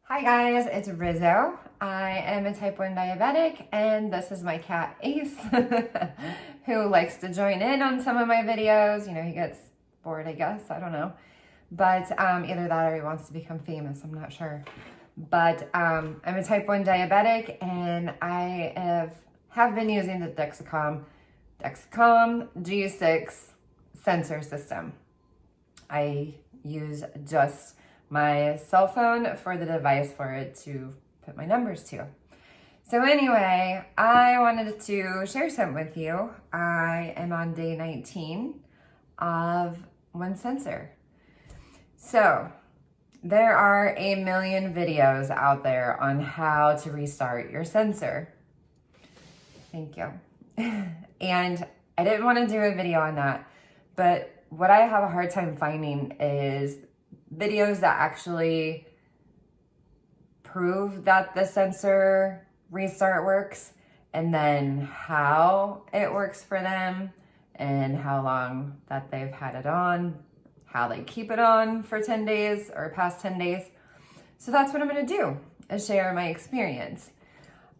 Hi guys, it's Rizzo. I am a type 1 diabetic and this is my cat Ace who likes to join in on some of my videos. You know, he gets bored, I guess, I don't know. But either that or he wants to become famous, I'm not sure. But I'm a type 1 diabetic and I have been using the Dexcom G6 sensor system. I use just my cell phone for the device for it to put my numbers to. So anyway, I wanted to share something with you. I am on day 19 of one sensor. So there are a million videos out there on how to restart your sensor. Thank you. And I didn't want to do a video on that, but what I have a hard time finding is videos that actually prove that the sensor restart works and then how it works for them and how long that they've had it on, how they keep it on for 10 days or past 10 days. So that's what I'm going to do, is share my experience.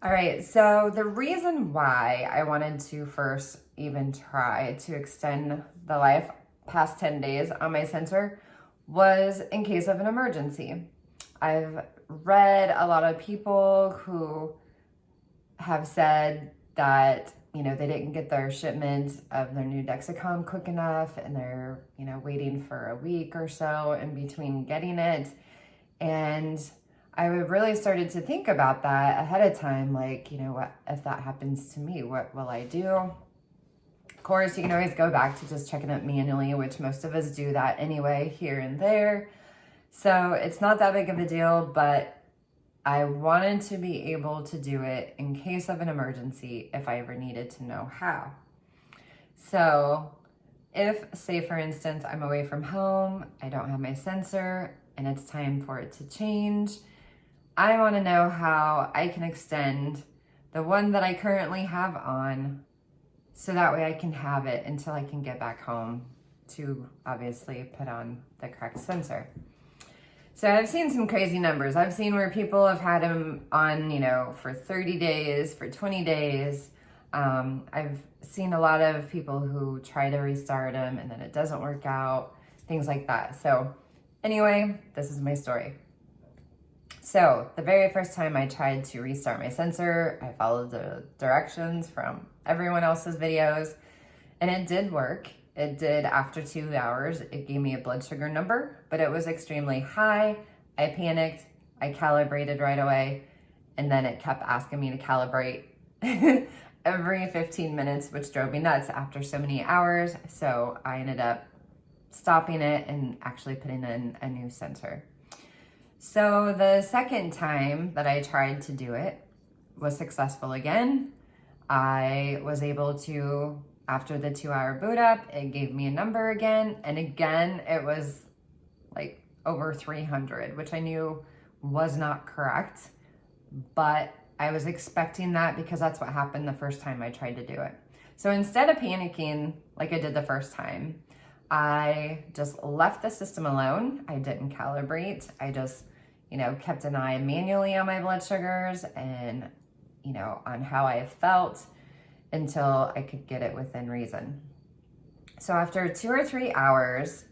All right, so the reason why I wanted to first even try to extend the life past 10 days on my sensor was in case of an emergency. I've read a lot of people who have said that, you know, they didn't get their shipment of their new Dexcom quick enough and they're, you know, waiting for a week or so in between getting it. And I really started to think about that ahead of time, like, you know, what if that happens to me, what will I do? Of course, you can always go back to just checking it manually, which most of us do that anyway, here and there. So it's not that big of a deal, but I wanted to be able to do it in case of an emergency if I ever needed to know how. So if, say for instance, I'm away from home, I don't have my sensor, and it's time for it to change, I want to know how I can extend the one that I currently have on so that way I can have it until I can get back home to obviously put on the correct sensor. So I've seen some crazy numbers. I've seen where people have had them on, you know, for 30 days, for 20 days. I've seen a lot of people who try to restart them and then it doesn't work out, things like that. So anyway, this is my story. So the very first time I tried to restart my sensor, I followed the directions from everyone else's videos and it did work. It did after 2 hours. It gave me a blood sugar number, but it was extremely high. I panicked, I calibrated right away, and then it kept asking me to calibrate every 15 minutes, which drove me nuts after so many hours. So I ended up stopping it and actually putting in a new sensor. So the second time that I tried to do it was successful again. I was able to, after the 2-hour boot up, it gave me a number again. And again, it was like over 300, which I knew was not correct, but I was expecting that because that's what happened the first time I tried to do it. So instead of panicking like I did the first time, I just left the system alone. I didn't calibrate. I just, you know, kept an eye manually on my blood sugars and, you know, on how I felt until I could get it within reason. So after 2 or 3 hours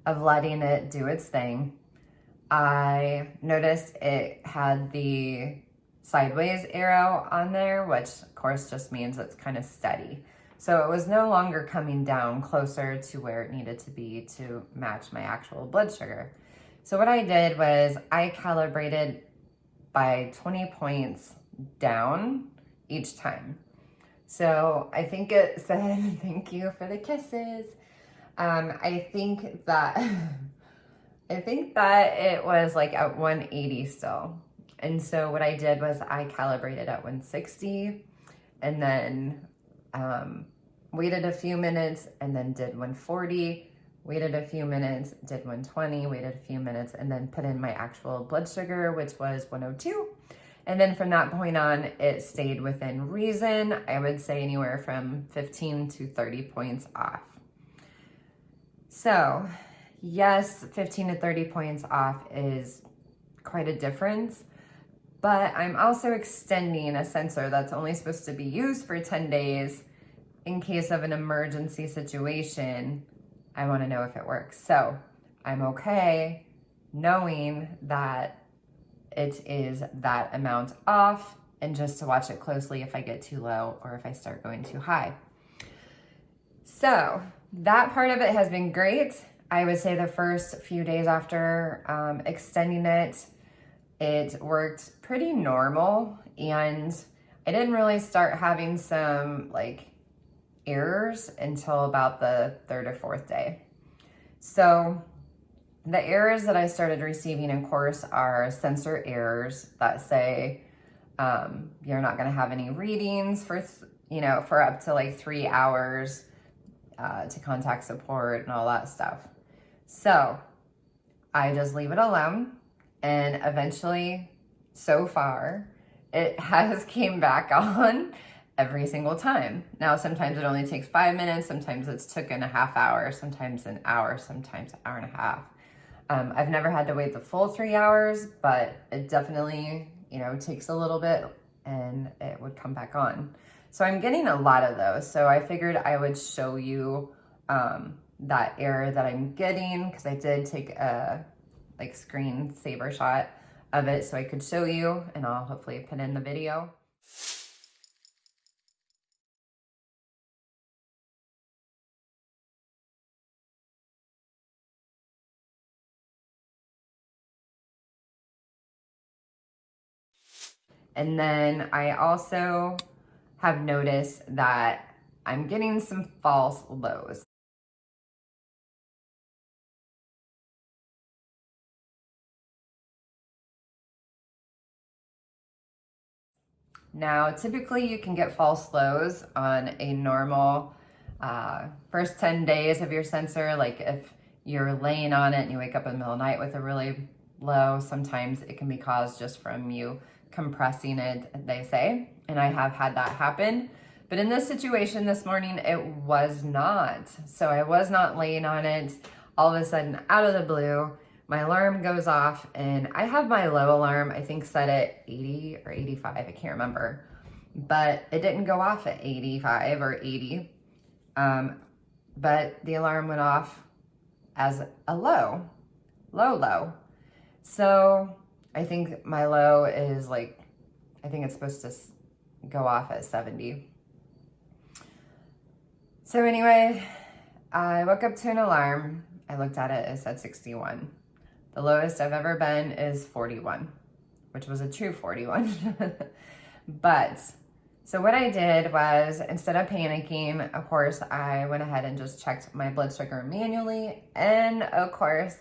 of letting it do its thing, I noticed it had the sideways arrow on there, which of course just means it's kind of steady. So it was no longer coming down closer to where it needed to be to match my actual blood sugar. So what I did was I calibrated by 20 points down each time. So I think it said, thank you for the kisses. I think that it was like at 180 still. And so what I did was I calibrated at 160 and then waited a few minutes and then did 140, waited a few minutes, did 120, waited a few minutes, and then put in my actual blood sugar, which was 102. And then from that point on, it stayed within reason. I would say anywhere from 15 to 30 points off. So yes, 15 to 30 points off is quite a difference. But I'm also extending a sensor that's only supposed to be used for 10 days in case of an emergency situation. I want to know if it works. So I'm okay knowing that it is that amount off, and just to watch it closely if I get too low or if I start going too high. So that part of it has been great. I would say the first few days after extending it, it worked pretty normal, and I didn't really start having some like errors until about the 3rd or 4th day. So the errors that I started receiving in course are sensor errors that say you're not going to have any readings for for up to like 3 hours to contact support and all that stuff. So I just leave it alone, and eventually, so far, it has came back on every single time. Now, sometimes it only takes 5 minutes, sometimes it's taken a half hour, sometimes an hour, sometimes an hour and a half. I've never had to wait the full 3 hours, but it definitely, takes a little bit and it would come back on. So I'm getting a lot of those. So I figured I would show you that error that I'm getting, because I did take a screensaver shot of it so I could show you, and I'll hopefully put in the video. And then I also have noticed that I'm getting some false lows. Now, typically you can get false lows on a normal first 10 days of your sensor. Like if you're laying on it and you wake up in the middle of the night with a really low, sometimes it can be caused just from you compressing it, they say. And I have had that happen. But in this situation this morning, it was not. So I was not laying on it. All of a sudden, out of the blue, my alarm goes off, and I have my low alarm, I think, set at 80 or 85, I can't remember. But it didn't go off at 85 or 80. But the alarm went off as a low. So I think my low is I think it's supposed to go off at 70. So anyway, I woke up to an alarm. I looked at it, it said 61. The lowest I've ever been is 41, which was a true 41. But, so what I did was, instead of panicking, of course, I went ahead and just checked my blood sugar manually. And of course,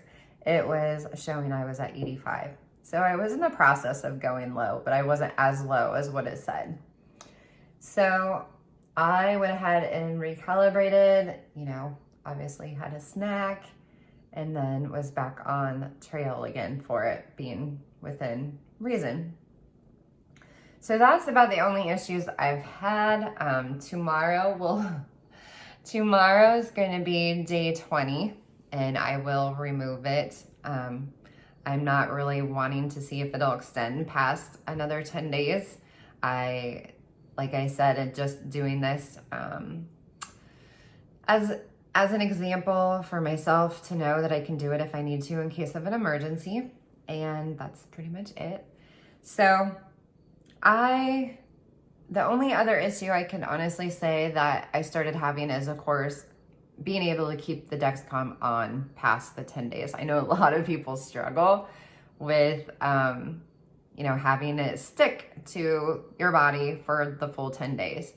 it was showing I was at 85. So I was in the process of going low, but I wasn't as low as what it said. So I went ahead and recalibrated, obviously had a snack, and then was back on trail again for it being within reason. So that's about the only issues I've had. Tomorrow is going to be day 20, and I will remove it. I'm not really wanting to see if it'll extend past another 10 days. Like I said, just doing this as an example for myself to know that I can do it if I need to in case of an emergency. And that's pretty much it. So the only other issue I can honestly say that I started having is, of course, being able to keep the Dexcom on past the 10 days. I know a lot of people struggle with, having it stick to your body for the full 10 days.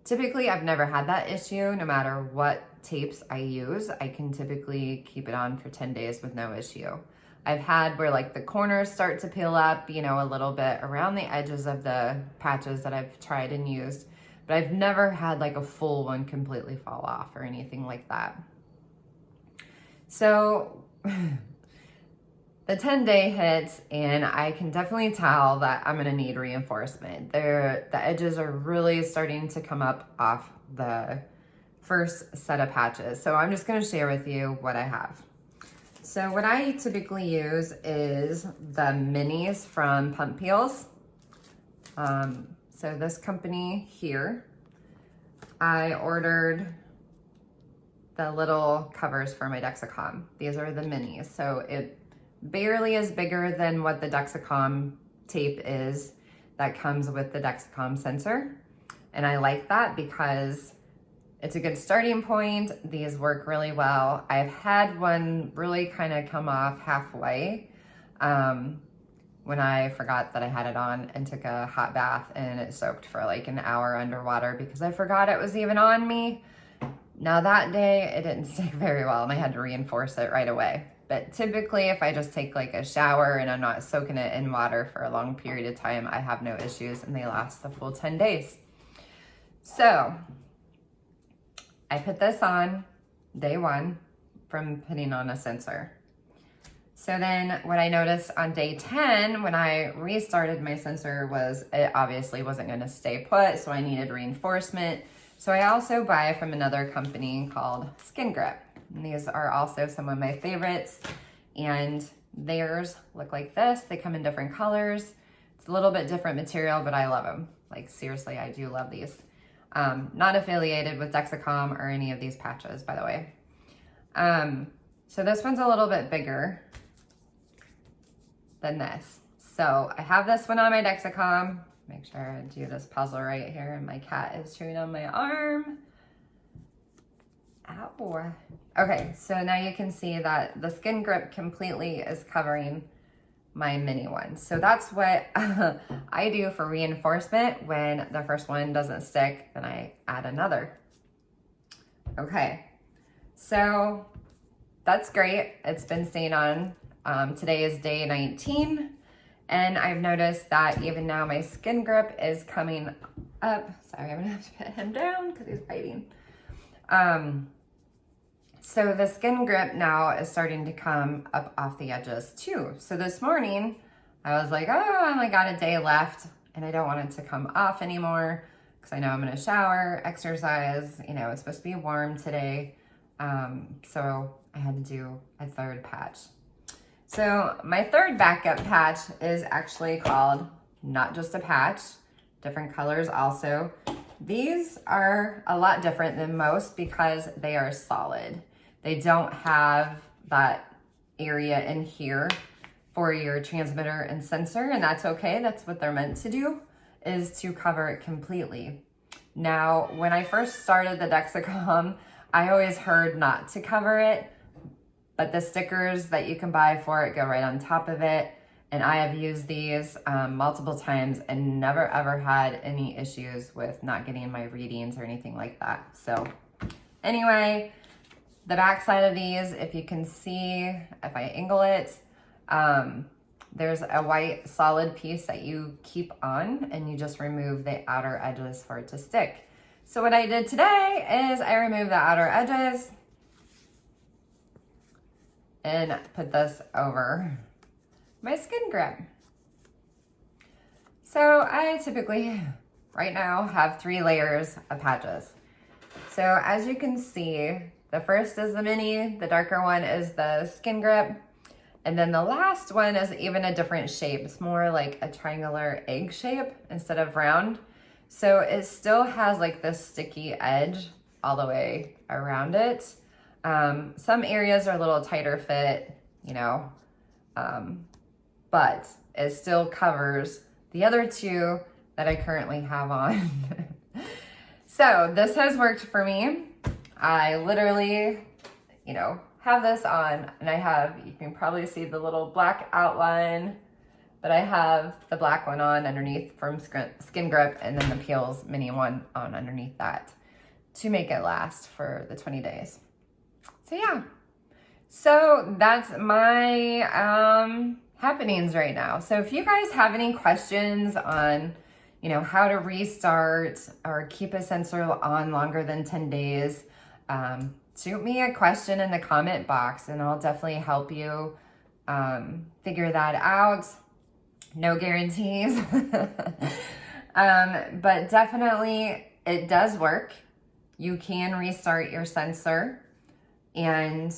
Typically, I've never had that issue. No matter what tapes I use, I can typically keep it on for 10 days with no issue. I've had where the corners start to peel up, a little bit around the edges of the patches that I've tried and used, but I've never had a full one completely fall off or anything like that. So the 10-day hits, and I can definitely tell that I'm gonna need reinforcement. The edges are really starting to come up off the first set of patches. So I'm just gonna share with you what I have. So what I typically use is the minis from Pump Peels. So this company here, I ordered the little covers for my Dexcom. These are the minis. So it barely is bigger than what the Dexcom tape is that comes with the Dexcom sensor. And I like that because it's a good starting point. These work really well. I've had one really kind of come off halfway when I forgot that I had it on and took a hot bath, and it soaked for like an hour underwater because I forgot it was even on me. Now that day, it didn't stick very well and I had to reinforce it right away. But typically if I just take like a shower and I'm not soaking it in water for a long period of time, I have no issues and they last the full 10 days. So I put this on day 1 from putting on a sensor. So then what I noticed on day 10, when I restarted my sensor, was it obviously wasn't gonna stay put, so I needed reinforcement. So I also buy from another company called Skin Grip. And these are also some of my favorites. And theirs look like this. They come in different colors. It's a little bit different material, but I love them. Like seriously, I do love these. Not affiliated with Dexcom or any of these patches, by the way. So this one's a little bit bigger than this. So I have this one on my Dexcom. Make sure I do this puzzle right here, and my cat is chewing on my arm. Ow. Okay, so now you can see that the Skin Grip completely is covering my mini one. So that's what I do for reinforcement. When the first one doesn't stick, then I add another. Okay, so that's great. It's been staying on. Today is day 19. And I've noticed that even now my Skin Grip is coming up. Sorry, I'm gonna have to put him down because he's biting. So the Skin Grip now is starting to come up off the edges too. So this morning I was like, oh, I only got a day left and I don't want it to come off anymore because I know I'm gonna shower, exercise, you know, it's supposed to be warm today. So I had to do a third patch. So my third backup patch is actually called Not Just a Patch, different colors also. These are a lot different than most because they are solid. They don't have that area in here for your transmitter and sensor, and that's okay. That's what they're meant to do, is to cover it completely. Now, when I first started the Dexcom, I always heard not to cover it, but the stickers that you can buy for it go right on top of it. And I have used these multiple times and never ever had any issues with not getting my readings or anything like that. So anyway, the back side of these, if you can see, if I angle it, there's a white solid piece that you keep on and you just remove the outer edges for it to stick. So what I did today is I removed the outer edges and put this over my Skin Grip. So I typically, right now, have 3 layers of patches. So as you can see, the first is the mini, the darker one is the Skin Grip, and then the last one is even a different shape. It's more like a triangular egg shape instead of round. So it still has like this sticky edge all the way around it. Some areas are a little tighter fit, you know, but it still covers the other 2 that I currently have on. So this has worked for me. I literally, you know, have this on and I have, you can probably see the little black outline, but I have the black one on underneath from Skin Grip and then the Peels mini one on underneath that to make it last for the 20 days. So yeah, so that's my happenings right now. So if you guys have any questions on, you know, how to restart or keep a sensor on longer than 10 days, shoot me a question in the comment box and I'll definitely help you figure that out. No guarantees, but definitely it does work. You can restart your sensor. And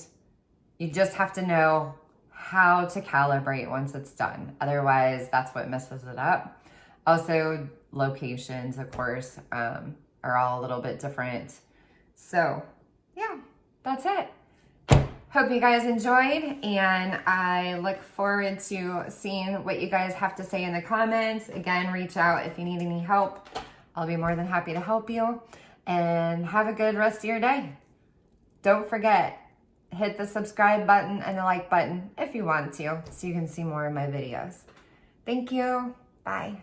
You just have to know how to calibrate once it's done. Otherwise, that's what messes it up. Also, locations, of course, are all a little bit different. So, yeah, that's it. Hope you guys enjoyed, and I look forward to seeing what you guys have to say in the comments. Again, reach out if you need any help. I'll be more than happy to help you, and have a good rest of your day. Don't forget, hit the subscribe button and the like button if you want to, so you can see more of my videos. Thank you. Bye.